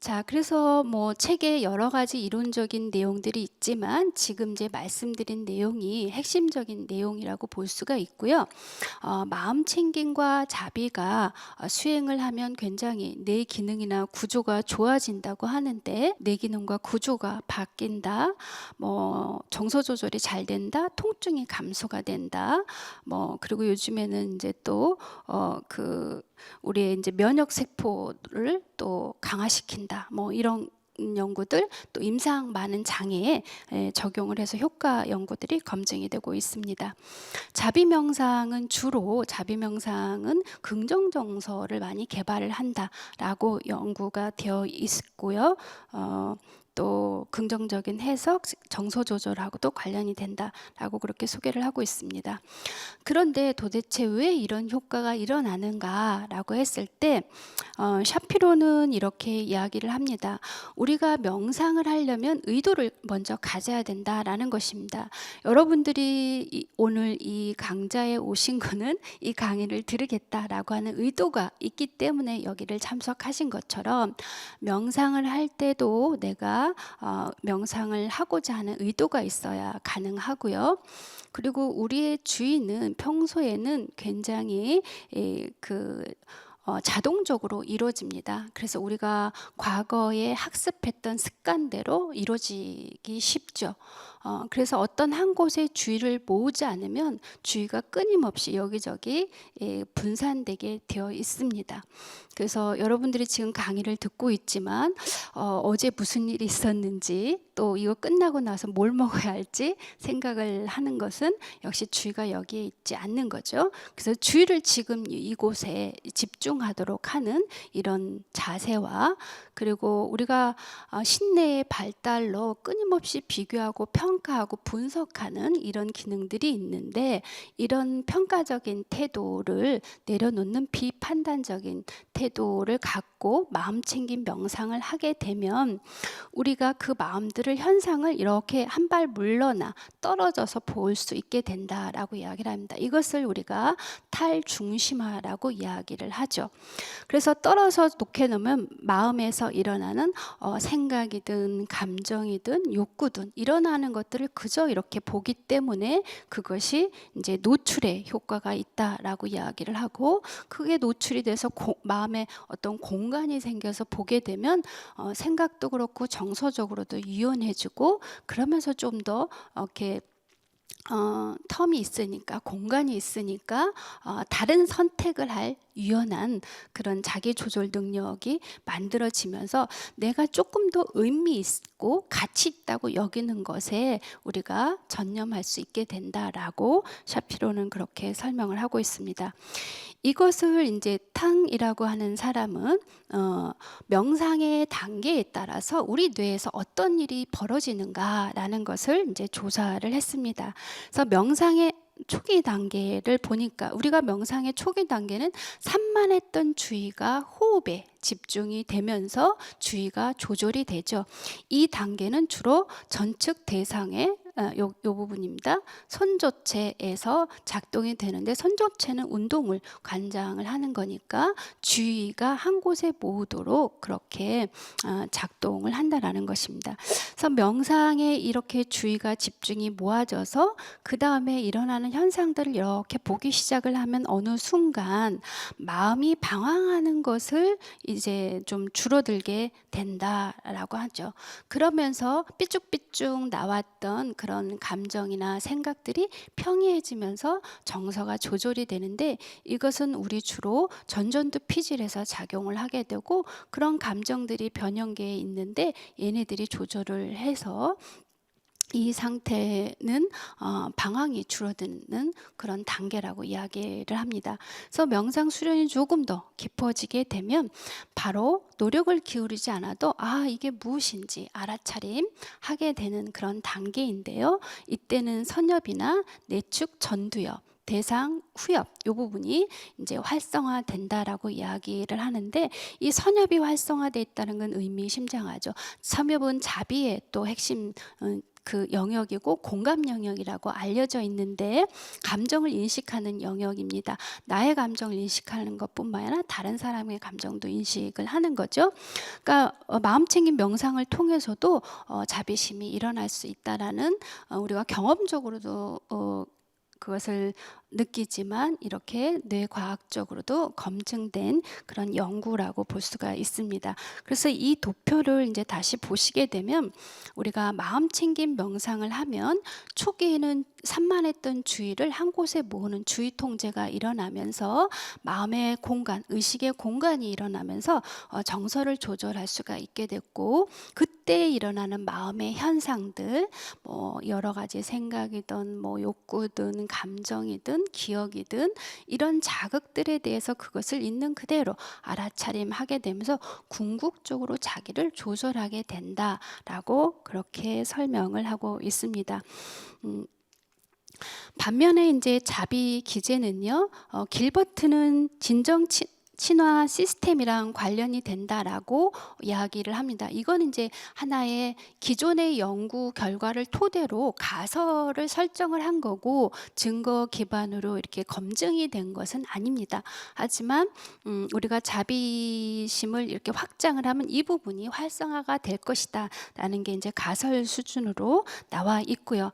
자, 그래서 뭐 책에 여러 가지 이론적인 내용들이 있지만 지금 이제 말씀드린 내용이 핵심적인 내용이라고 볼 수가 있고요. 마음 챙김과 자비가 수행을 하면 굉장히 뇌 기능이나 구조가 좋아진다고 하는데, 뇌 기능과 구조가 바뀐다, 뭐 정서 조절이 잘 된다, 통증이 감소가 된다, 뭐 그리고 요즘에는 이제 또 우리의 이제 면역 세포를 또 강화시킨다, 뭐 이런 연구들, 또 임상 많은 장애에 적용을 해서 효과 연구들이 검증이 되고 있습니다. 자비 명상은 긍정 정서를 많이 개발을 한다라고 연구가 되어 있고요. 또 긍정적인 해석, 정서 조절하고도 관련이 된다라고 그렇게 소개를 하고 있습니다. 그런데 도대체 왜 이런 효과가 일어나는가라고 했을 때 샤피로는 이렇게 이야기를 합니다. 우리가 명상을 하려면 의도를 먼저 가져야 된다라는 것입니다. 여러분들이 오늘 이 강좌에 오신 거는 이 강의를 들으겠다라고 하는 의도가 있기 때문에 여기를 참석하신 것처럼, 명상을 할 때도 내가 명상을 하고자 하는 의도가 있어야 가능하고요. 그리고 우리의 주의는 평소에는 굉장히 자동적으로 이루어집니다. 그래서 우리가 과거에 학습했던 습관대로 이루어지기 쉽죠. 그래서 어떤 한 곳에 주의를 모으지 않으면 주의가 끊임없이 여기저기 분산되게 되어 있습니다. 그래서 여러분들이 지금 강의를 듣고 있지만 어제 무슨 일이 있었는지, 또 이거 끝나고 나서 뭘 먹어야 할지 생각을 하는 것은 역시 주의가 여기에 있지 않는 거죠. 그래서 주의를 지금 이곳에 집중하도록 하는 이런 자세와, 그리고 우리가 신뇌의 발달로 끊임없이 비교하고 평가하고 분석하는 이런 기능들이 있는데, 이런 평가적인 태도를 내려놓는 비판단적인 태도를 갖고 마음챙김 명상을 하게 되면 우리가 그 마음들을, 현상을 이렇게 한 발 물러나 떨어져서 볼 수 있게 된다라고 이야기를 합니다. 이것을 우리가 탈중심화라고 이야기를 하죠. 그래서 떨어져 놓게 놓으면 마음에서 일어나는 생각이든 감정이든 욕구든 일어나는 것들을 그저 이렇게 보기 때문에 그것이 이제 노출의 효과가 있다라고 이야기를 하고, 그게 노출이 돼서 마음에 어떤 공간이 생겨서 보게 되면 생각도 그렇고 정서적으로도 유연해지고, 그러면서 좀 더 이렇게 텀이 있으니까, 공간이 있으니까 다른 선택을 할 유연한 그런 자기 조절 능력이 만들어지면서 내가 조금 더 의미 있고 가치 있다고 여기는 것에 우리가 전념할 수 있게 된다라고 샤피로는 그렇게 설명을 하고 있습니다. 이것을 이제 탕이라고 하는 사람은 명상의 단계에 따라서 우리 뇌에서 어떤 일이 벌어지는가라는 것을 이제 조사를 했습니다. 그래서 명상의 초기 단계를 보니까, 우리가 명상의 초기 단계는 산만했던 주의가 호흡에 집중이 되면서 주의가 조절이 되죠. 이 단계는 주로 전측 대상의 요 부분입니다. 선조체에서 작동이 되는데, 선조체는 운동을 관장을 하는 거니까 주의가 한 곳에 모으도록 그렇게 작동을 한다라는 것입니다. 그래서 명상에 이렇게 주의가 집중이 모아져서 그 다음에 일어나는 현상들을 이렇게 보기 시작을 하면 어느 순간 마음이 방황하는 것을 이제 좀 줄어들게 된다라고 하죠. 그러면서 삐쭉삐쭉 나왔던 그런 감정이나 생각들이 평이해지면서 정서가 조절이 되는데, 이것은 우리 주로 전전두 피질에서 작용을 하게 되고, 그런 감정들이 변형계에 있는데 얘네들이 조절을 해서 이 상태는 방황이 줄어드는 그런 단계라고 이야기를 합니다. 그래서 명상 수련이 조금 더 깊어지게 되면 바로 노력을 기울이지 않아도 이게 무엇인지 알아차림 하게 되는 그런 단계인데요. 이때는 선엽이나 내축 전두엽, 대상 후엽, 이 부분이 이제 활성화된다라고 이야기를 하는데, 이 선엽이 활성화되어 있다는 건 의미심장하죠. 선엽은 자비의 또 핵심 그 영역이고 공감 영역이라고 알려져 있는데 감정을 인식하는 영역입니다. 나의 감정을 인식하는 것뿐만 아니라 다른 사람의 감정도 인식을 하는 거죠. 그러니까 마음챙김 명상을 통해서도 자비심이 일어날 수 있다라는 우리가 경험적으로도 그것을 느끼지만 이렇게 뇌과학적으로도 검증된 그런 연구라고 볼 수가 있습니다. 그래서 이 도표를 이제 다시 보시게 되면 우리가 마음챙김 명상을 하면 초기에는 산만했던 주의를 한 곳에 모으는 주의 통제가 일어나면서 마음의 공간, 의식의 공간이 일어나면서 정서를 조절할 수가 있게 됐고, 그때 일어나는 마음의 현상들, 뭐 여러 가지 생각이든 뭐 욕구든 감정이든 기억이든 이런 자극들에 대해서 그것을 있는 그대로 알아차림하게 되면서 궁극적으로 자기를 조절하게 된다라고 그렇게 설명을 하고 있습니다. 반면에 이제 자비 기제는요, 길버트는 진정 친화 시스템이랑 관련이 된다라고 이야기를 합니다. 이건 이제 하나의 기존의 연구 결과를 토대로 가설을 설정을 한 거고 증거 기반으로 이렇게 검증이 된 것은 아닙니다. 하지만 우리가 자비심을 이렇게 확장을 하면 이 부분이 활성화가 될 것이다 라는 게 이제 가설 수준으로 나와 있고요.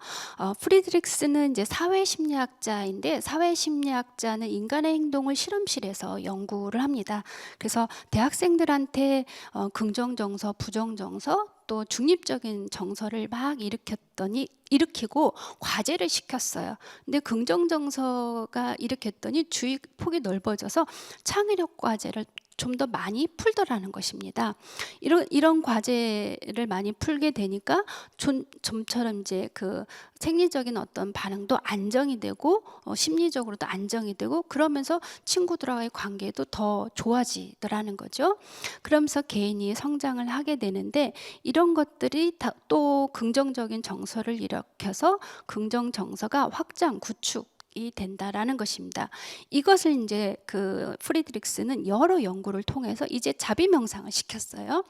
프리드릭스는 이제 사회심리학자인데, 사회심리학자는 인간의 행동을 실험실에서 연구를 합니다. 그래서 대학생들한테 긍정 정서, 부정 정서, 또 중립적인 정서를 막 일으키고 과제를 시켰어요. 근데 긍정 정서가 일으켰더니 주의 폭이 넓어져서 창의력 과제를 좀 더 많이 풀더라는 것입니다. 이런 과제를 많이 풀게 되니까 좀처럼 이제 그 생리적인 어떤 반응도 안정이 되고 심리적으로도 안정이 되고, 그러면서 친구들과의 관계도 더 좋아지더라는 거죠. 그러면서 개인이 성장을 하게 되는데, 이런 것들이 또 긍정적인 정서를 일으켜서 긍정 정서가 확장, 구축 이 된다라는 것입니다. 이것을 이제 그 프리드릭스는 여러 연구를 통해서 이제 자비 명상을 시켰어요.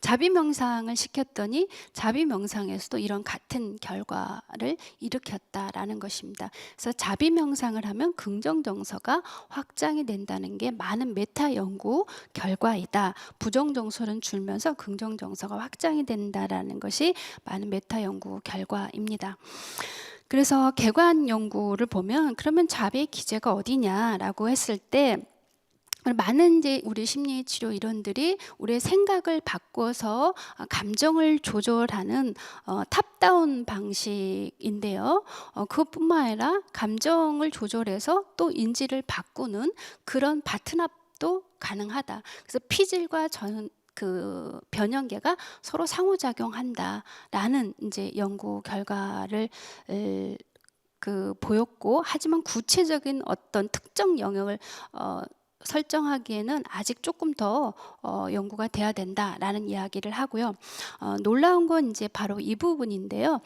자비 명상을 시켰더니 자비 명상에서도 이런 같은 결과를 일으켰다라는 것입니다. 그래서 자비 명상을 하면 긍정 정서가 확장이 된다는 게 많은 메타 연구 결과이다. 부정 정서는 줄면서 긍정 정서가 확장이 된다라는 것이 많은 메타 연구 결과입니다. 그래서 객관 연구를 보면 그러면 자비의 기제가 어디냐라고 했을 때, 많은 이제 우리 심리 치료 이론들이 우리의 생각을 바꿔서 감정을 조절하는 탑다운 방식인데요. 그것뿐만 아니라 감정을 조절해서 또 인지를 바꾸는 그런 바트납도 가능하다. 그래서 피질과 그 변형계가 서로 상호작용한다라는 이제 연구 결과를 보였고, 하지만 구체적인 어떤 특정 영역을 설정하기에는 아직 조금 더 연구가 돼야 된다라는 이야기를 하고요. 놀라운 건 이제 바로 이 부분인데요.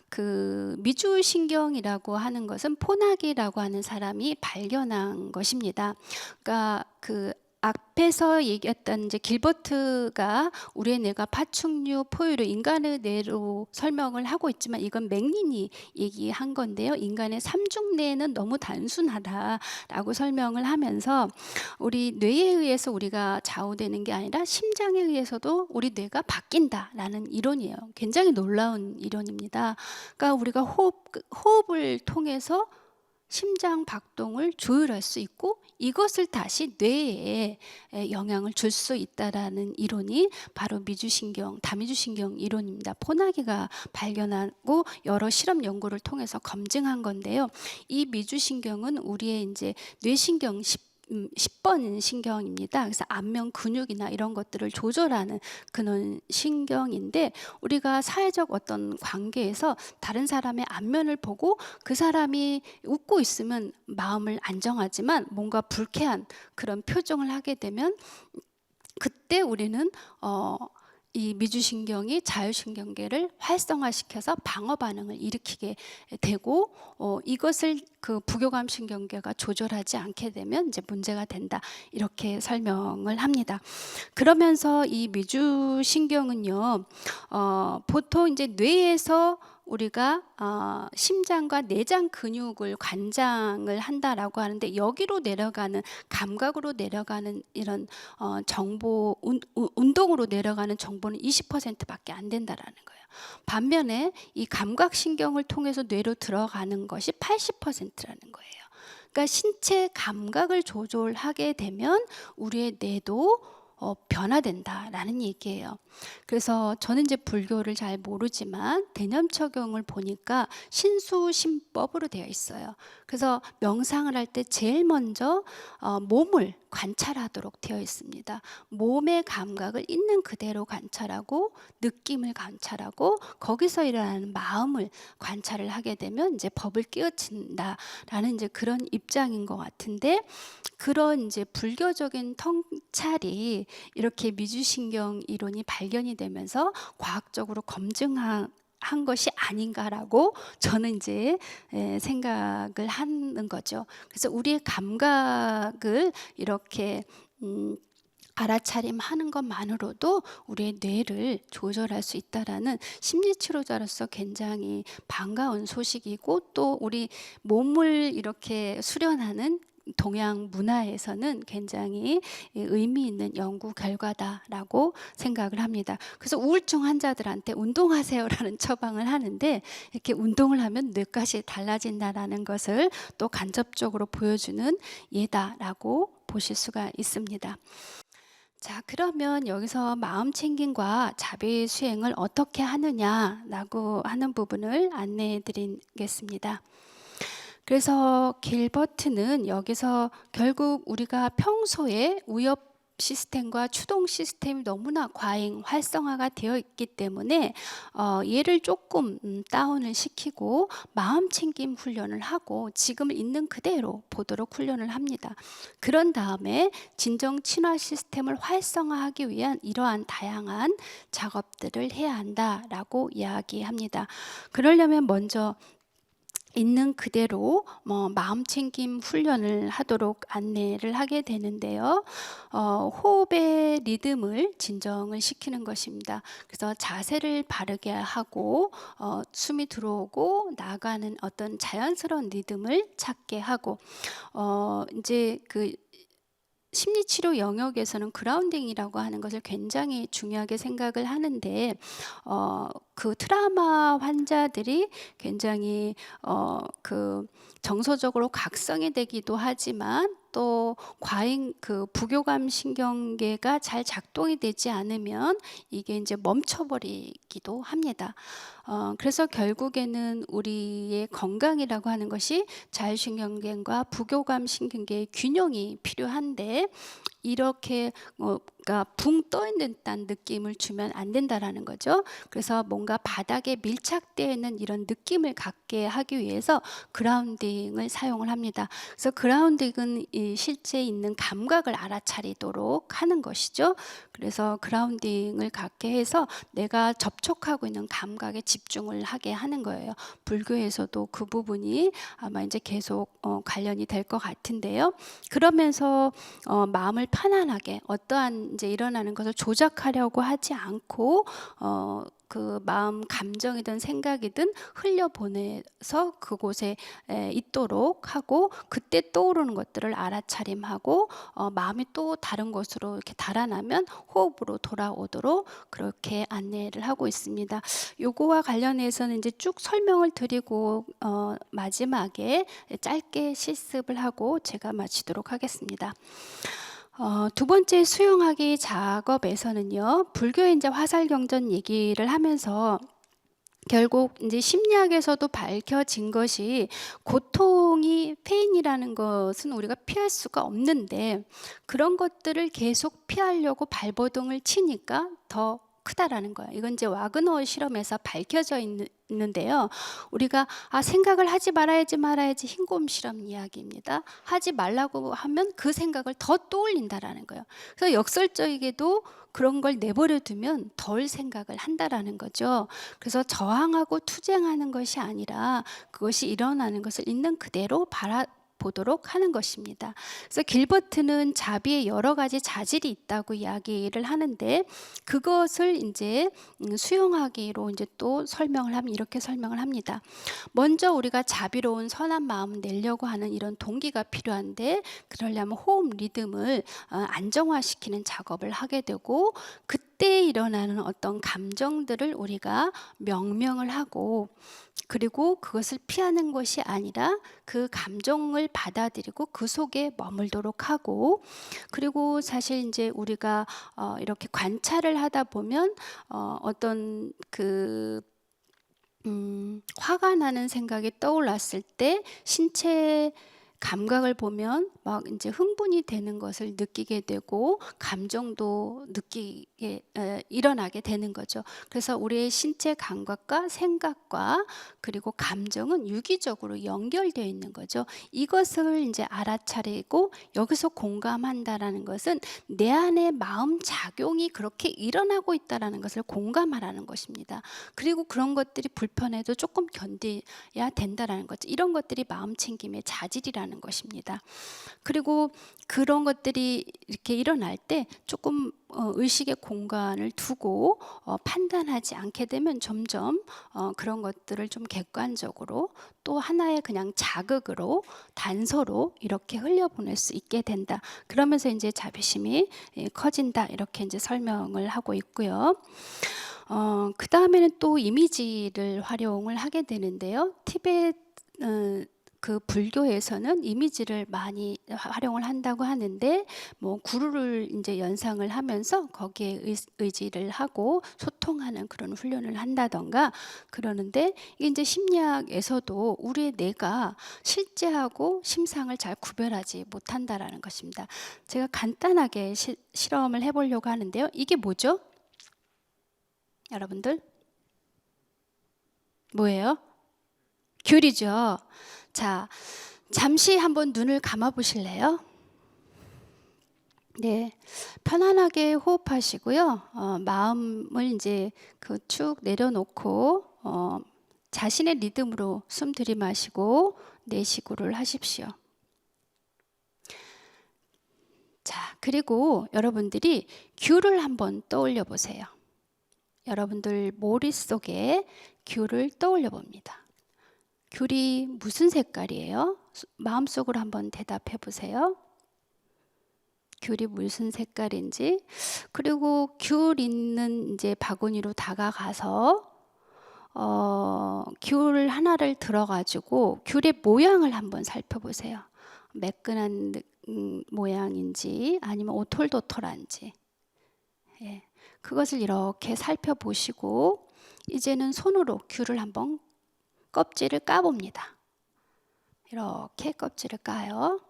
그 미주신경이라고 하는 것은 포나기라고 하는 사람이 발견한 것입니다. 그러니까 그 앞에서 얘기했던 이제 길버트가 우리의 뇌가 파충류, 포유류, 인간의 뇌로 설명을 하고 있지만 이건 맥린이 얘기한 건데요. 인간의 삼중뇌는 너무 단순하다라고 설명을 하면서 우리 뇌에 의해서 우리가 좌우되는 게 아니라 심장에 의해서도 우리 뇌가 바뀐다라는 이론이에요. 굉장히 놀라운 이론입니다. 그러니까 우리가 호흡을 통해서 심장 박동을 조율할 수 있고, 이것을 다시 뇌에 영향을 줄 수 있다라는 이론이 바로 다미주신경 이론입니다. 포나기가 발견하고 여러 실험 연구를 통해서 검증한 건데요. 이 미주신경은 우리의 이제 뇌신경 10번 신경입니다. 그래서 안면 근육이나 이런 것들을 조절하는 그런 신경인데, 우리가 사회적 어떤 관계에서 다른 사람의 안면을 보고 그 사람이 웃고 있으면 마음을 안정하지만 뭔가 불쾌한 그런 표정을 하게 되면 그때 우리는 이 미주신경이 자율신경계를 활성화시켜서 방어 반응을 일으키게 되고 이것을 그 부교감 신경계가 조절하지 않게 되면 이제 문제가 된다. 이렇게 설명을 합니다. 그러면서 이 미주신경은요, 보통 이제 뇌에서 우리가 심장과 내장 근육을 관장을 한다라고 하는데 여기로 내려가는 감각으로 내려가는 이런 정보 운동으로 내려가는 정보는 20%밖에 안 된다라는 거예요. 반면에 이 감각신경을 통해서 뇌로 들어가는 것이 80%라는 거예요. 그러니까 신체 감각을 조절하게 되면 우리의 뇌도 변화된다라는 얘기예요. 그래서 저는 이제 불교를 잘 모르지만 대념적용을 보니까 신수심법으로 되어 있어요. 그래서 명상을 할 때 제일 먼저 몸을 관찰하도록 되어 있습니다. 몸의 감각을 있는 그대로 관찰하고 느낌을 관찰하고 거기서 일어나는 마음을 관찰을 하게 되면 이제 법을 깨우친다라는 이제 그런 입장인 것 같은데, 그런 이제 불교적인 통찰이 이렇게 미주신경 이론이 발견이 되면서 과학적으로 검증한 것이 아닌가라고 저는 이제 생각을 하는 거죠. 그래서 우리의 감각을 이렇게 알아차림하는 것만으로도 우리의 뇌를 조절할 수 있다라는 심리치료자로서 굉장히 반가운 소식이고, 또 우리 몸을 이렇게 수련하는 동양 문화에서는 굉장히 의미 있는 연구 결과다라고 생각을 합니다. 그래서 우울증 환자들한테 운동하세요라는 처방을 하는데 이렇게 운동을 하면 뇌까지 달라진다라는 것을 또 간접적으로 보여주는 예다라고 보실 수가 있습니다. 자, 그러면 여기서 마음 챙김과 자비 수행을 어떻게 하느냐라고 하는 부분을 안내해 드리겠습니다. 그래서 길버트는 여기서 결국 우리가 평소에 우엽 시스템과 추동 시스템이 너무나 과잉 활성화가 되어 있기 때문에 얘를 조금 다운을 시키고 마음 챙김 훈련을 하고 지금을 있는 그대로 보도록 훈련을 합니다. 그런 다음에 진정 친화 시스템을 활성화하기 위한 이러한 다양한 작업들을 해야 한다라고 이야기합니다. 그러려면 먼저 있는 그대로 마음 챙김 훈련을 하도록 안내를 하게 되는데요. 호흡의 리듬을 진정을 시키는 것입니다. 그래서 자세를 바르게 하고 숨이 들어오고 나가는 어떤 자연스러운 리듬을 찾게 하고 이제 그 심리치료 영역에서는 그라운딩이라고 하는 것을 굉장히 중요하게 생각을 하는데 그 트라우마 환자들이 굉장히 그 정서적으로 각성이 되기도 하지만 또 과잉 그 부교감 신경계가 잘 작동이 되지 않으면 이게 이제 멈춰버리기도 합니다. 그래서 결국에는 우리의 건강이라고 하는 것이 자율신경계과 부교감 신경계의 균형이 필요한데 이렇게 그러니까 붕 떠 있는 듯한 느낌을 주면 안 된다라는 거죠. 그래서 뭔가 바닥에 밀착되어 있는 이런 느낌을 갖게 하기 위해서 그라운딩을 사용을 합니다. 그래서 그라운딩은 실제 있는 감각을 알아차리도록 하는 것이죠. 그래서 그라운딩을 갖게 해서 내가 접촉하고 있는 감각에 집중을 하게 하는 거예요. 불교에서도 그 부분이 아마 이제 계속 관련이 될 것 같은데요. 그러면서 마음을 편안하게 어떠한 이제 일어나는 것을 조작하려고 하지 않고 그 마음 감정이든 생각이든 흘려보내서 그곳에 있도록 하고 그때 떠오르는 것들을 알아차림하고 마음이 또 다른 곳으로 이렇게 달아나면 호흡으로 돌아오도록 그렇게 안내를 하고 있습니다. 요거와 관련해서는 이제 쭉 설명을 드리고 마지막에 짧게 실습을 하고 제가 마치도록 하겠습니다. 두 번째 수용하기 작업에서는요, 불교의 이제 화살경전 얘기를 하면서 결국 이제 심리학에서도 밝혀진 것이 고통이 페인이라는 것은 우리가 피할 수가 없는데 그런 것들을 계속 피하려고 발버둥을 치니까 더 크다라는 거예요. 이건 이제 와그너 실험에서 밝혀져 있는데요. 우리가 생각을 하지 말아야지 흰곰 실험 이야기입니다. 하지 말라고 하면 그 생각을 더 떠올린다라는 거예요. 그래서 역설적이게도 그런 걸 내버려 두면 덜 생각을 한다라는 거죠. 그래서 저항하고 투쟁하는 것이 아니라 그것이 일어나는 것을 있는 그대로 보도록 하는 것입니다. 그래서 길버트는 자비에 여러 가지 자질이 있다고 이야기를 하는데 그것을 이제 수용하기로 이제 또 설명을 하면 이렇게 설명을 합니다. 먼저 우리가 자비로운 선한 마음을 내려고 하는 이런 동기가 필요한데 그러려면 호흡 리듬을 안정화시키는 작업을 하게 되고 그때 일어나는 어떤 감정들을 우리가 명명을 하고 그리고 그것을 피하는 것이 아니라 그 감정을 받아들이고 그 속에 머물도록 하고 그리고 사실 이제 우리가 이렇게 관찰을 하다 보면 어떤 화가 나는 생각이 떠올랐을 때 신체 감각을 보면 막 이제 흥분이 되는 것을 느끼게 되고 감정도 일어나게 되는 거죠. 그래서 우리의 신체 감각과 생각과 그리고 감정은 유기적으로 연결되어 있는 거죠. 이것을 이제 알아차리고 여기서 공감한다라는 것은 내 안에 마음 작용이 그렇게 일어나고 있다라는 것을 공감하라는 것입니다. 그리고 그런 것들이 불편해도 조금 견뎌야 된다라는 거죠. 이런 것들이 마음 챙김의 자질이라는 것입니다. 그리고 그런 것들이 이렇게 일어날 때 조금 의식의 공간을 두고 판단하지 않게 되면 점점 그런 것들을 좀 객관적으로 또 하나의 그냥 자극으로 단서로 이렇게 흘려보낼 수 있게 된다. 그러면서 이제 자비심이 커진다. 이렇게 이제 설명을 하고 있고요. 그 다음에는 또 이미지를 활용을 하게 되는데요. 티베트 그 불교에서는 이미지를 많이 활용을 한다고 하는데 뭐 구루를 이제 연상을 하면서 거기에 의지를 하고 소통하는 그런 훈련을 한다던가 그러는데 이게 이제 심리학에서도 우리의 뇌가 실제하고 심상을 잘 구별하지 못한다라는 것입니다. 제가 간단하게 실험을 해보려고 하는데요. 이게 뭐죠? 여러분들? 뭐예요? 귤이죠. 자, 잠시 한번 눈을 감아 보실래요? 네, 편안하게 호흡하시고요. 마음을 이제 쭉 내려놓고 자신의 리듬으로 숨 들이마시고 내쉬고를 하십시오. 자, 그리고 여러분들이 귤을 한번 떠올려 보세요. 여러분들 머릿속에 귤을 떠올려 봅니다. 귤이 무슨 색깔이에요? 마음속으로 한번 대답해 보세요. 귤이 무슨 색깔인지. 그리고 귤 있는 이제 바구니로 다가가서 귤 하나를 들어가지고 귤의 모양을 한번 살펴보세요. 매끈한 모양인지 아니면 오톨도톨한지. 예, 그것을 이렇게 살펴보시고 이제는 손으로 귤을 한번 껍질을 까봅니다. 이렇게 껍질을 까요.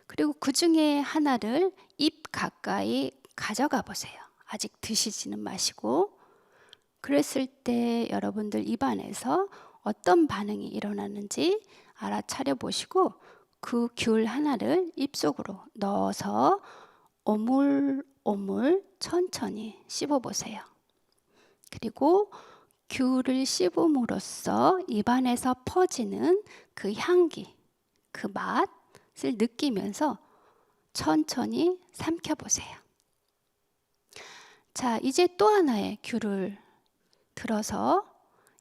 그리고 그 중에 하나를 입 가까이 가져가 보세요. 아직 드시지는 마시고. 그랬을 때 여러분들 입안에서 어떤 반응이 일어나는지 알아차려 보시고 그 귤 하나를 입속으로 넣어서 오물오물 천천히 씹어 보세요. 그리고 귤을 씹음으로써 입안에서 퍼지는 그 향기, 그 맛을 느끼면서 천천히 삼켜보세요. 자, 이제 또 하나의 귤을 들어서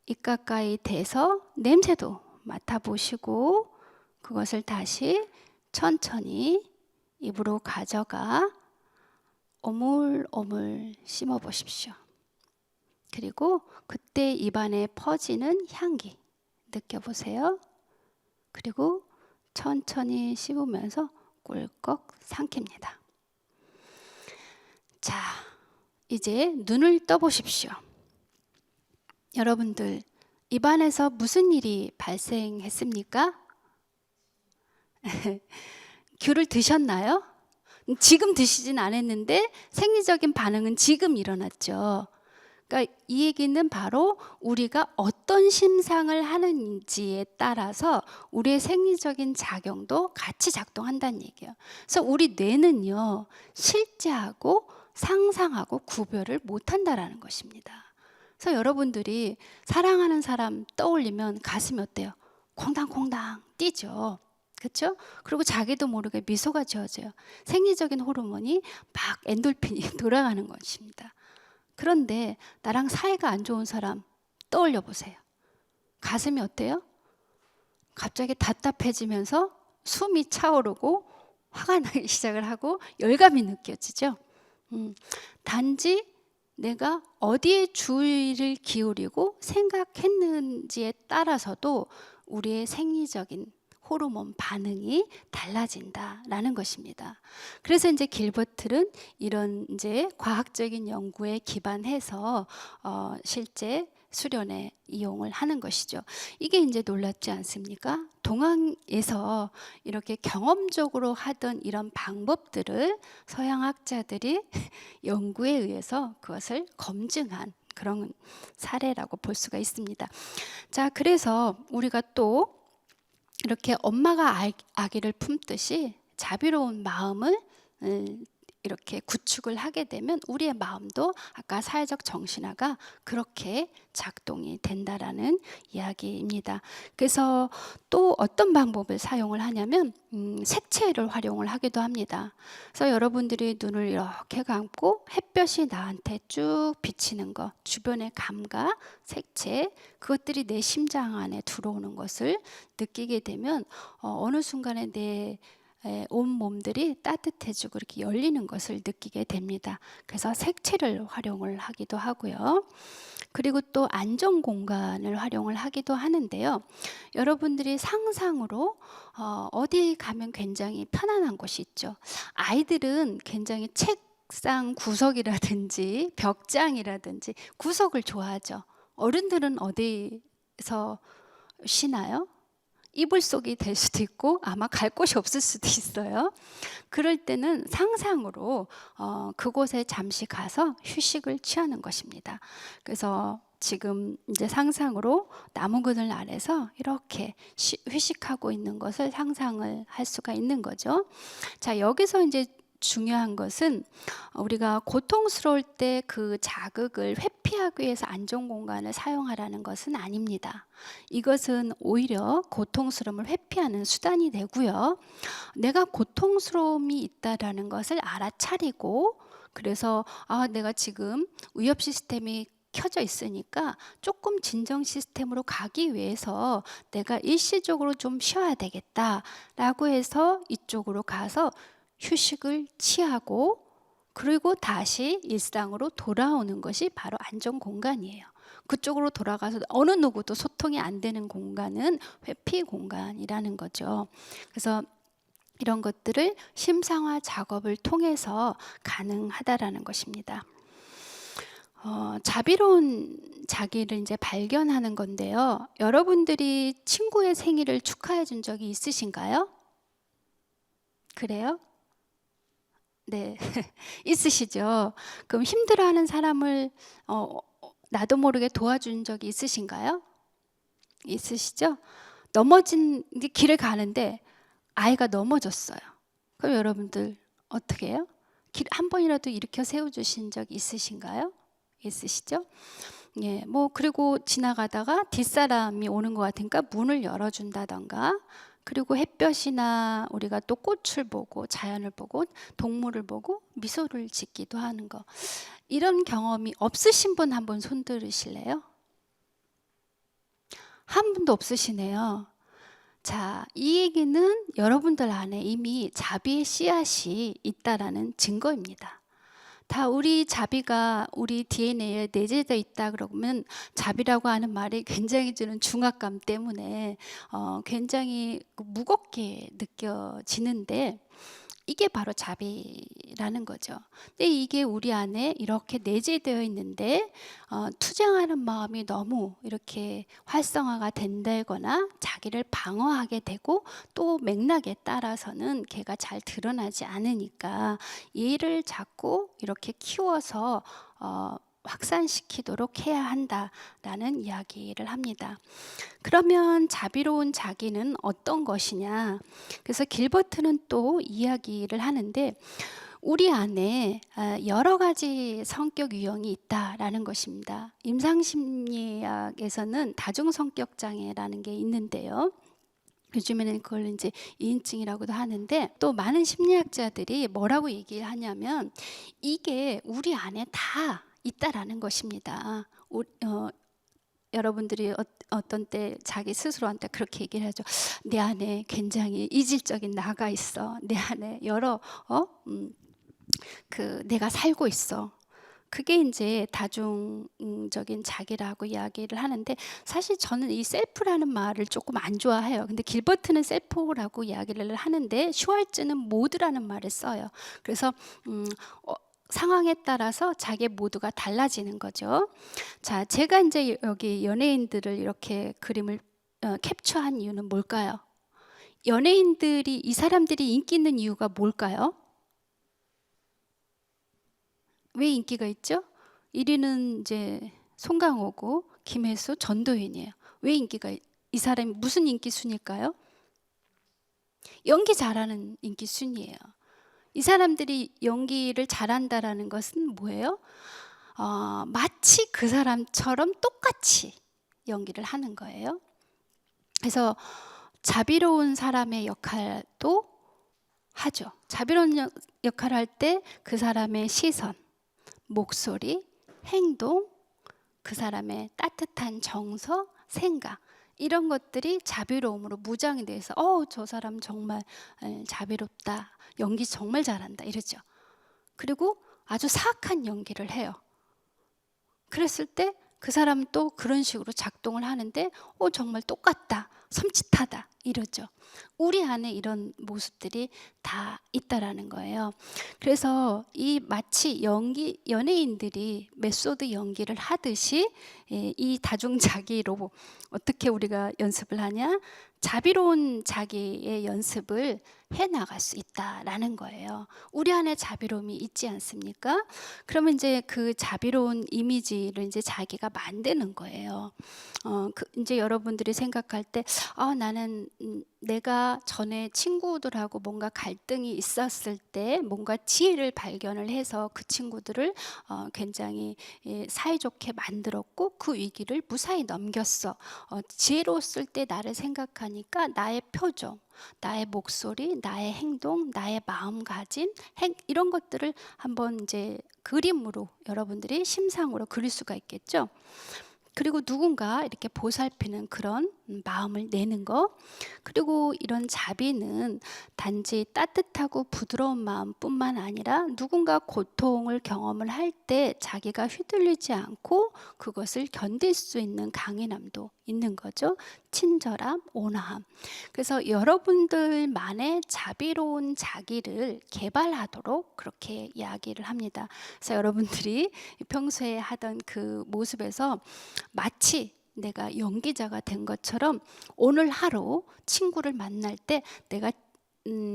입 가까이 대서 냄새도 맡아보시고 그것을 다시 천천히 입으로 가져가 오물오물 씹어보십시오. 그리고 그때 입안에 퍼지는 향기 느껴보세요. 그리고 천천히 씹으면서 꿀꺽 삼킵니다. 자, 이제 눈을 떠보십시오. 여러분들 입안에서 무슨 일이 발생했습니까? 귤을 드셨나요? 지금 드시진 않았는데 생리적인 반응은 지금 일어났죠. 그러니까 이 얘기는 바로 우리가 어떤 심상을 하는지에 따라서 우리의 생리적인 작용도 같이 작동한다는 얘기예요. 그래서 우리 뇌는요, 실제하고 상상하고 구별을 못한다라는 것입니다. 그래서 여러분들이 사랑하는 사람 떠올리면 가슴이 어때요? 콩당콩당 뛰죠. 그렇죠? 그리고 자기도 모르게 미소가 지어져요. 생리적인 호르몬이 막 엔돌핀이 돌아가는 것입니다. 그런데 나랑 사이가 안 좋은 사람 떠올려 보세요. 가슴이 어때요? 갑자기 답답해지면서 숨이 차오르고 화가 나기 시작을 하고 열감이 느껴지죠. 단지 내가 어디에 주의를 기울이고 생각했는지에 따라서도 우리의 생리적인 호르몬 반응이 달라진다라는 것입니다. 그래서 이제 길버트는 이런 이제 과학적인 연구에 기반해서 실제 수련에 이용을 하는 것이죠. 이게 이제 놀랍지 않습니까? 동양에서 이렇게 경험적으로 하던 이런 방법들을 서양학자들이 연구에 의해서 그것을 검증한 그런 사례라고 볼 수가 있습니다. 자, 그래서 우리가 또 이렇게 엄마가 아기를 품듯이 자비로운 마음을 이렇게 구축을 하게 되면 우리의 마음도 아까 사회적 정신화가 그렇게 작동이 된다라는 이야기입니다. 그래서 또 어떤 방법을 사용을 하냐면 색채를 활용을 하기도 합니다. 그래서 여러분들이 눈을 이렇게 감고 햇볕이 나한테 쭉 비치는 것, 주변의 감각, 색채, 그것들이 내 심장 안에 들어오는 것을 느끼게 되면 어느 순간에 내 온 몸들이 따뜻해지고 이렇게 열리는 것을 느끼게 됩니다. 그래서 색채를 활용을 하기도 하고요. 그리고 또 안전 공간을 활용을 하기도 하는데요. 여러분들이 상상으로 어디 가면 굉장히 편안한 곳이 있죠. 아이들은 굉장히 책상 구석이라든지 벽장이라든지 구석을 좋아하죠. 어른들은 어디서 쉬나요? 이불 속이 될 수도 있고 아마 갈 곳이 없을 수도 있어요. 그럴 때는 상상으로 그곳에 잠시 가서 휴식을 취하는 것입니다. 그래서 지금 이제 상상으로 나무 그늘 아래서 이렇게 휴식하고 있는 것을 상상을 할 수가 있는 거죠. 자, 여기서 이제 중요한 것은 우리가 고통스러울 때 그 자극을 회피하기 위해서 안전 공간을 사용하라는 것은 아닙니다. 이것은 오히려 고통스러움을 회피하는 수단이 되고요. 내가 고통스러움이 있다라는 것을 알아차리고 그래서 내가 지금 위협 시스템이 켜져 있으니까 조금 진정 시스템으로 가기 위해서 내가 일시적으로 좀 쉬어야 되겠다라고 해서 이쪽으로 가서 휴식을 취하고 그리고 다시 일상으로 돌아오는 것이 바로 안전 공간이에요. 그쪽으로 돌아가서 어느 누구도 소통이 안 되는 공간은 회피 공간이라는 거죠. 그래서 이런 것들을 심상화 작업을 통해서 가능하다라는 것입니다. 자비로운 자기를 이제 발견하는 건데요. 여러분들이 친구의 생일을 축하해 준 적이 있으신가요? 그래요? 네, 있으시죠? 그럼 힘들어하는 사람을 나도 모르게 도와준 적이 있으신가요? 있으시죠? 넘어진 길을 가는데 아이가 넘어졌어요. 그럼 여러분들 어떻게 해요? 길 한 번이라도 일으켜 세워주신 적 있으신가요? 있으시죠? 예, 뭐 그리고 지나가다가 뒷사람이 오는 것 같으니까 문을 열어준다던가 그리고 햇볕이나 우리가 또 꽃을 보고 자연을 보고 동물을 보고 미소를 짓기도 하는 거 이런 경험이 없으신 분 한번 손 들으실래요? 한 분도 없으시네요. 자, 이 얘기는 여러분들 안에 이미 자비의 씨앗이 있다라는 증거입니다. 다 우리 자비가 우리 DNA에 내재되어 있다 그러면 자비라고 하는 말이 굉장히 주는 중압감 때문에 굉장히 무겁게 느껴지는데 이게 바로 자비라는 거죠. 근데 이게 우리 안에 이렇게 내재되어 있는데 투쟁하는 마음이 너무 이렇게 활성화가 된다거나 자기를 방어하게 되고 또 맥락에 따라서는 걔가 잘 드러나지 않으니까 얘를 자꾸 이렇게 키워서 확산시키도록 해야 한다라는 이야기를 합니다. 그러면 자비로운 자기는 어떤 것이냐? 그래서 길버트는 또 이야기를 하는데 우리 안에 여러 가지 성격 유형이 있다라는 것입니다. 임상심리학에서는 다중성격 장애라는 게 있는데요. 요즘에는 그걸 이제 2인증이라고도 하는데 또 많은 심리학자들이 뭐라고 얘기를 하냐면 이게 우리 안에 다 있다라는 것입니다. 여러분들이 어떤 때 자기 스스로한테 그렇게 얘기를 하죠. 내 안에 굉장히 이질적인 나가 있어. 내 안에 여러 내가 살고 있어. 그게 이제 다중적인 자기라고 이야기를 하는데 사실 저는 이 셀프라는 말을 조금 안 좋아해요. 근데 길버트는 셀프라고 이야기를 하는데 슈왈츠는 모드라는 말을 써요. 그래서 상황에 따라서 자기 모두가 달라지는 거죠. 자, 제가 이제 여기 연예인들을 이렇게 그림을 캡처한 이유는 뭘까요? 연예인들이 이 사람들이 인기 있는 이유가 뭘까요? 왜 인기가 있죠? 1위는 이제 송강호고 김혜수, 전도연이에요. 왜 인기가 이 사람이 무슨 인기 순위일까요? 연기 잘하는 인기 순위예요. 이 사람들이 연기를 잘한다라는 것은 뭐예요? 마치 그 사람처럼 똑같이 연기를 하는 거예요. 그래서 자비로운 사람의 역할도 하죠. 자비로운 역할을 할 때 그 사람의 시선, 목소리, 행동, 그 사람의 따뜻한 정서, 생각 이런 것들이 자비로움으로 무장이 돼서 저 사람 정말 자비롭다, 연기 정말 잘한다 이러죠. 그리고 아주 사악한 연기를 해요. 그랬을 때 그 사람은 또 그런 식으로 작동을 하는데 정말 똑같다, 섬찟하다 이러죠. 우리 안에 이런 모습들이 다 있다라는 거예요. 그래서 이 마치 연예인들이 메소드 연기를 하듯이 이 다중자기로 어떻게 우리가 연습을 하냐? 자비로운 자기의 연습을 해 나갈 수 있다라는 거예요. 우리 안에 자비로움이 있지 않습니까? 그러면 이제 그 자비로운 이미지를 이제 자기가 만드는 거예요. 이제 여러분들이 생각할 때 나는 내가 전에 친구들하고 뭔가 갈등이 있었을 때 뭔가 지혜를 발견을 해서 그 친구들을 굉장히 사이좋게 만들었고 그 위기를 무사히 넘겼어. 지혜로웠을 때 나를 생각하니까 나의 표정, 나의 목소리, 나의 행동, 나의 마음가짐 이런 것들을 한번 이제 그림으로 여러분들이 심상으로 그릴 수가 있겠죠. 그리고 누군가 이렇게 보살피는 그런 마음을 내는 거. 그리고 이런 자비는 단지 따뜻하고 부드러운 마음뿐만 아니라 누군가 고통을 경험을 할 때 자기가 휘둘리지 않고 그것을 견딜 수 있는 강인함도 있는 거죠. 친절함, 온화함. 그래서 여러분들만의 자비로운 자기를 개발하도록 그렇게 이야기를 합니다. 그래서 여러분들이 평소에 하던 그 모습에서 마치 내가 연기자가 된 것처럼 오늘 하루 친구를 만날 때 내가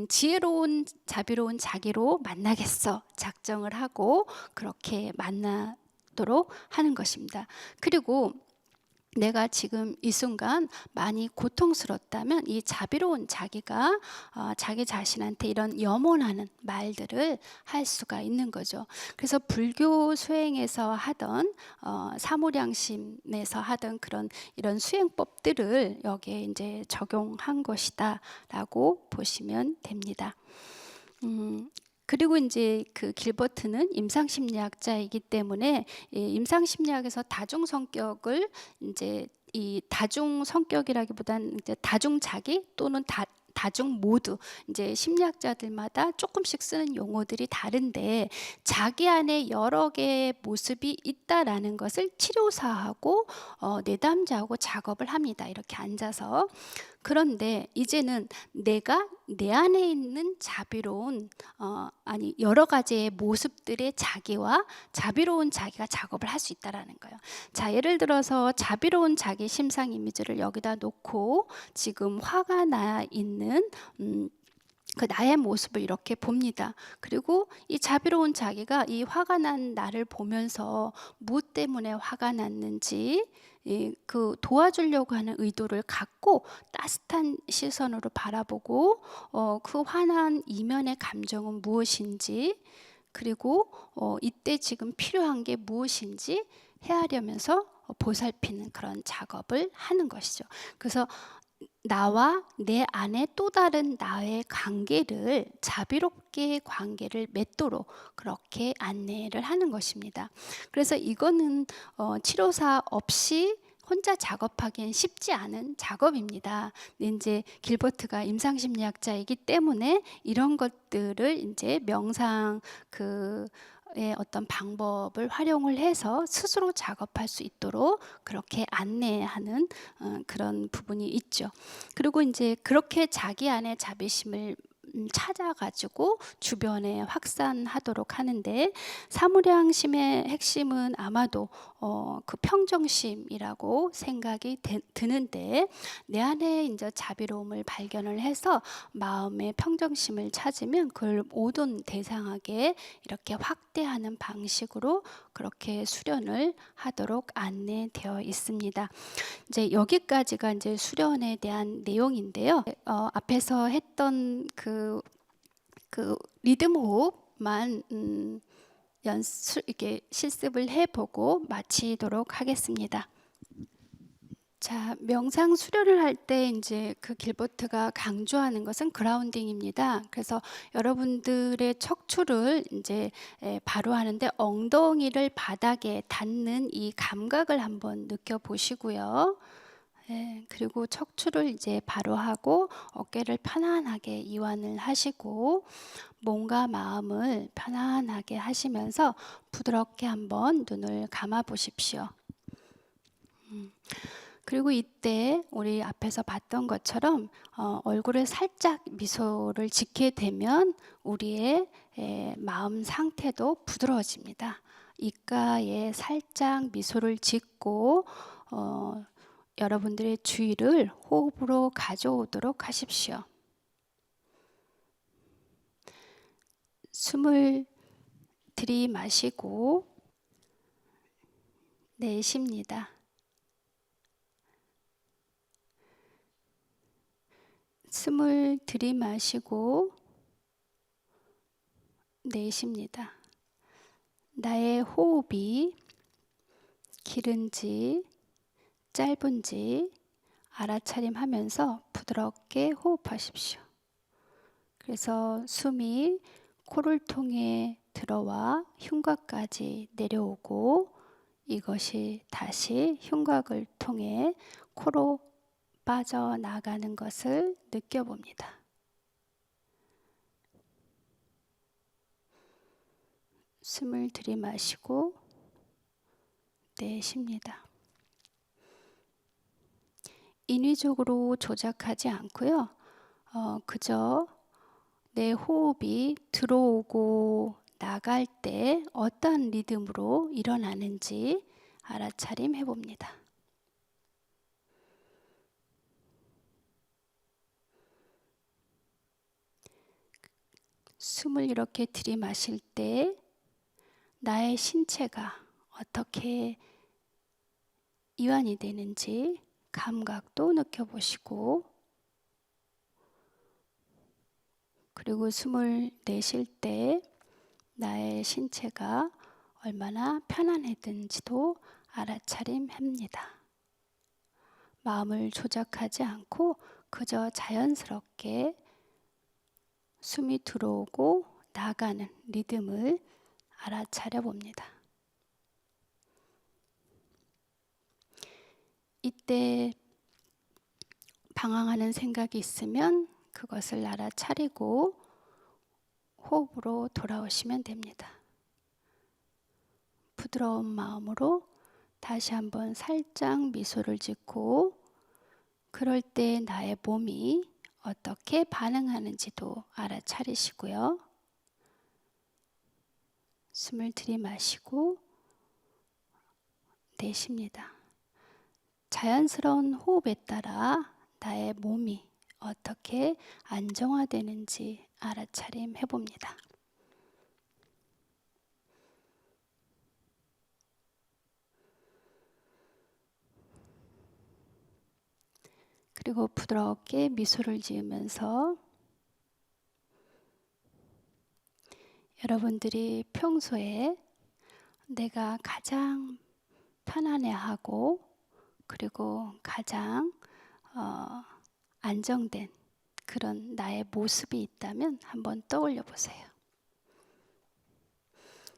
지혜로운 자비로운 자기로 만나겠어 작정을 하고 그렇게 만나도록 하는 것입니다. 그리고 내가 지금 이 순간 많이 고통스럽다면 이 자비로운 자기가 자기 자신한테 이런 염원하는 말들을 할 수가 있는 거죠. 그래서 불교 수행에서 하던 사무량심에서 하던 그런 이런 수행법들을 여기에 이제 적용한 것이다라고 보시면 됩니다. 그리고 이제 그 길버트는 임상심리학자이기 때문에 임상심리학에서 다중성격을 이제 이 다중성격이라기보다는 이제 다중자기 또는 다중 모두 이제 심리학자들마다 조금씩 쓰는 용어들이 다른데 자기 안에 여러 개의 모습이 있다라는 것을 치료사하고 내담자하고 작업을 합니다. 이렇게 앉아서. 그런데 이제는 내가 내 안에 있는 자비로운 여러 가지의 모습들의 자기와 자비로운 자기가 작업을 할 수 있다라는 거예요. 자, 예를 들어서 자비로운 자기 심상 이미지를 여기다 놓고 지금 화가 나 있는 그 나의 모습을 이렇게 봅니다. 그리고 이 자비로운 자기가 이 화가 난 나를 보면서 무엇 때문에 화가 났는지 그 도와주려고 하는 의도를 갖고 따뜻한 시선으로 바라보고 그 화난 이면의 감정은 무엇인지, 그리고 이때 지금 필요한 게 무엇인지 헤아려면서 보살피는 그런 작업을 하는 것이죠. 그래서 나와 내 안에 또 다른 나의 관계를 자비롭게 관계를 맺도록 그렇게 안내를 하는 것입니다. 그래서 이거는 치료사 없이 혼자 작업하기엔 쉽지 않은 작업입니다. 근데 이제 길버트가 임상심리학자이기 때문에 이런 것들을 이제 명상 의 어떤 방법을 활용을 해서 스스로 작업할 수 있도록 그렇게 안내하는 그런 부분이 있죠. 그리고 이제 그렇게 자기 안에 자비심을 찾아가지고 주변에 확산하도록 하는데, 사무량심의 핵심은 아마도 그 평정심이라고 생각이 드는데, 내 안에 이제 자비로움을 발견을 해서 마음의 평정심을 찾으면 그걸 모든 대상에게 이렇게 확대하는 방식으로 그렇게 수련을 하도록 안내되어 있습니다. 이제 여기까지가 이제 수련에 대한 내용인데요. 앞에서 했던 그 리듬 호흡만 이렇게 실습을 해보고 마치도록 하겠습니다. 자, 명상 수련을 할 때 이제 그 길버트가 강조하는 것은 그라운딩입니다. 그래서 여러분들의 척추를 이제 바로 하는데 엉덩이를 바닥에 닿는 이 감각을 한번 느껴보시고요. 그리고 척추를 이제 바로 하고 어깨를 편안하게 이완을 하시고 몸과 마음을 편안하게 하시면서 부드럽게 한번 눈을 감아 보십시오. 그리고 이때 우리 앞에서 봤던 것처럼 얼굴에 살짝 미소를 짓게 되면 우리의 마음 상태도 부드러워집니다. 입가에 살짝 미소를 짓고 여러분들의 주의를 호흡으로 가져오도록 하십시오. 숨을 들이마시고 내쉽니다. 숨을 들이마시고 내쉽니다. 나의 호흡이 길은지 짧은지 알아차림하면서 부드럽게 호흡하십시오. 그래서 숨이 코를 통해 들어와 흉곽까지 내려오고 이것이 다시 흉곽을 통해 코로 빠져나가는 것을 느껴봅니다. 숨을 들이마시고 내쉽니다. 인위적으로 조작하지 않고요. 그저 내 호흡이 들어오고 나갈 때 어떤 리듬으로 일어나는지 알아차림해 봅니다. 숨을 이렇게 들이마실 때 나의 신체가 어떻게 이완이 되는지 감각도 느껴보시고, 그리고 숨을 내쉴 때 나의 신체가 얼마나 편안해지는지도 알아차림합니다. 마음을 조작하지 않고 그저 자연스럽게 숨이 들어오고 나가는 리듬을 알아차려 봅니다. 이때 방황하는 생각이 있으면 그것을 알아차리고 호흡으로 돌아오시면 됩니다. 부드러운 마음으로 다시 한번 살짝 미소를 짓고 그럴 때 나의 몸이 어떻게 반응하는지도 알아차리시고요. 숨을 들이마시고 내쉽니다. 자연스러운 호흡에 따라 나의 몸이 어떻게 안정화되는지 알아차림 해봅니다. 그리고 부드럽게 미소를 지으면서 여러분들이 평소에 내가 가장 편안해하고 그리고 가장 안정된 그런 나의 모습이 있다면 한번 떠올려 보세요.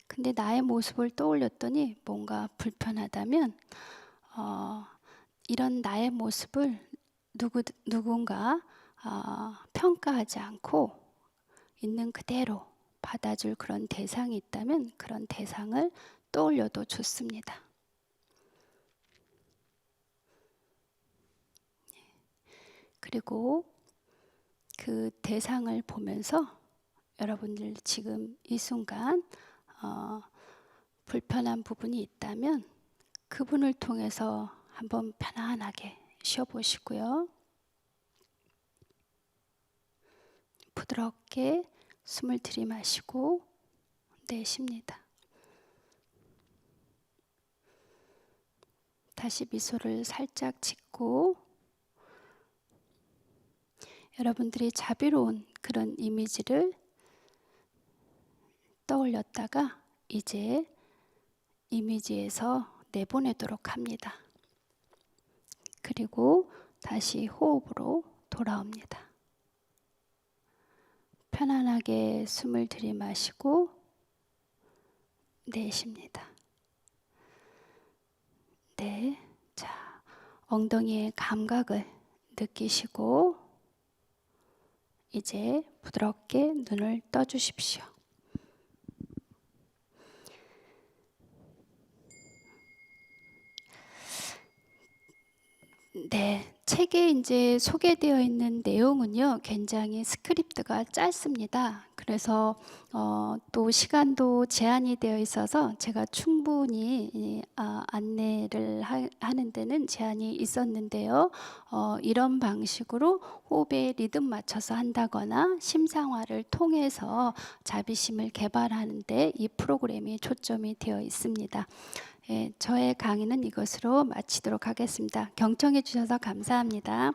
근데 나의 모습을 떠올렸더니 뭔가 불편하다면 이런 나의 모습을 누군가 평가하지 않고 있는 그대로 받아줄 그런 대상이 있다면 그런 대상을 떠올려도 좋습니다. 그리고 그 대상을 보면서 여러분들 지금 이 순간 불편한 부분이 있다면 그분을 통해서 한번 편안하게 쉬어보시고요. 부드럽게 숨을 들이마시고 내쉽니다. 다시 미소를 살짝 짓고 여러분들이 자비로운 그런 이미지를 떠올렸다가 이제 이미지에서 내보내도록 합니다. 그리고 다시 호흡으로 돌아옵니다. 편안하게 숨을 들이마시고 내쉽니다. 네, 자, 엉덩이의 감각을 느끼시고 이제 부드럽게 눈을 떠주십시오. 네, 책에 이제 소개되어 있는 내용은요, 굉장히 스크립트가 짧습니다. 그래서 또 시간도 제한이 되어 있어서 제가 충분히 안내를 하는 데는 제한이 있었는데요. 이런 방식으로 호흡에 리듬 맞춰서 한다거나 심상화를 통해서 자비심을 개발하는 데 이 프로그램이 초점이 되어 있습니다. 예, 저의 강의는 이것으로 마치도록 하겠습니다. 경청해 주셔서 감사합니다.